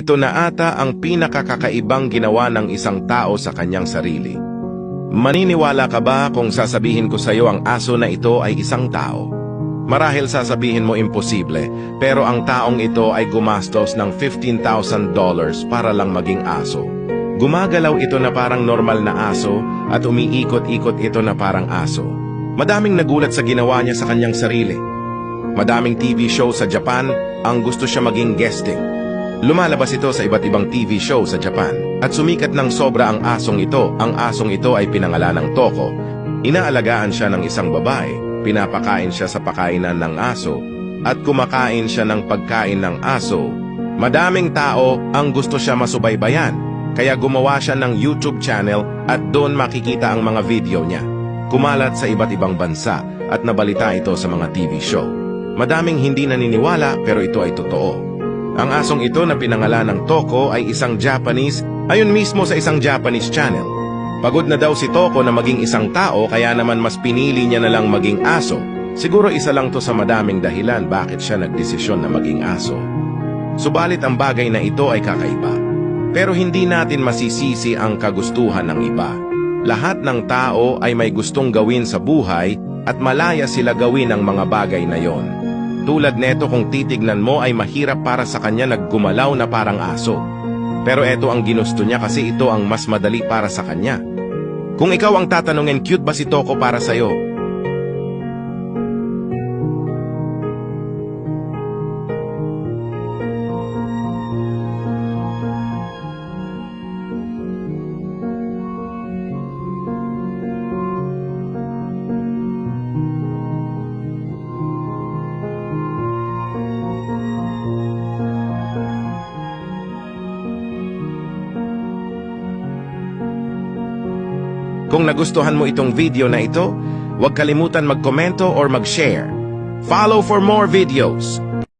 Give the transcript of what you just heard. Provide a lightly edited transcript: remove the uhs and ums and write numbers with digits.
Ito na ata ang pinakakakaibang ginawa ng isang tao sa kanyang sarili. Maniniwala ka ba kung sasabihin ko sa iyo ang aso na ito ay isang tao? Marahil sasabihin mo imposible, pero ang taong ito ay gumastos ng $15,000 para lang maging aso. Gumagalaw ito na parang normal na aso at umiikot-ikot ito na parang aso. Madaming nagulat sa ginawa niya sa kanyang sarili. Madaming TV show sa Japan ang gusto siya maging guesting. Lumalabas ito sa iba't ibang TV show sa Japan at sumikat ng sobra ang asong ito. Ang asong ito ay pinangalan ng Toko. Inaalagaan siya ng isang babae, pinapakain siya sa pakainan ng aso at kumakain siya ng pagkain ng aso. Madaming tao ang gusto siya masubaybayan, kaya gumawa siya ng YouTube channel at doon makikita ang mga video niya. Kumalat sa iba't ibang bansa at nabalita ito sa mga TV show. Madaming hindi naniniwala pero ito ay totoo. Ang asong ito na pinangalan ng Toko ay isang Japanese, ayon mismo sa isang Japanese channel. Pagod na daw si Toko na maging isang tao kaya naman mas pinili niya na lang maging aso. Siguro isa lang to sa madaming dahilan bakit siya nagdesisyon na maging aso. Subalit ang bagay na ito ay kakaiba. Pero hindi natin masisisi ang kagustuhan ng iba. Lahat ng tao ay may gustong gawin sa buhay at malaya sila gawin ang mga bagay na yon. Tulad neto kung titignan mo ay mahirap para sa kanya naggumalaw na parang aso. Pero eto ang ginusto niya kasi ito ang mas madali para sa kanya. Kung ikaw ang tatanungin, cute ba si Toko para sa'yo? Kung nagustuhan mo itong video na ito, huwag kalimutan magkomento or mag-share. Follow for more videos.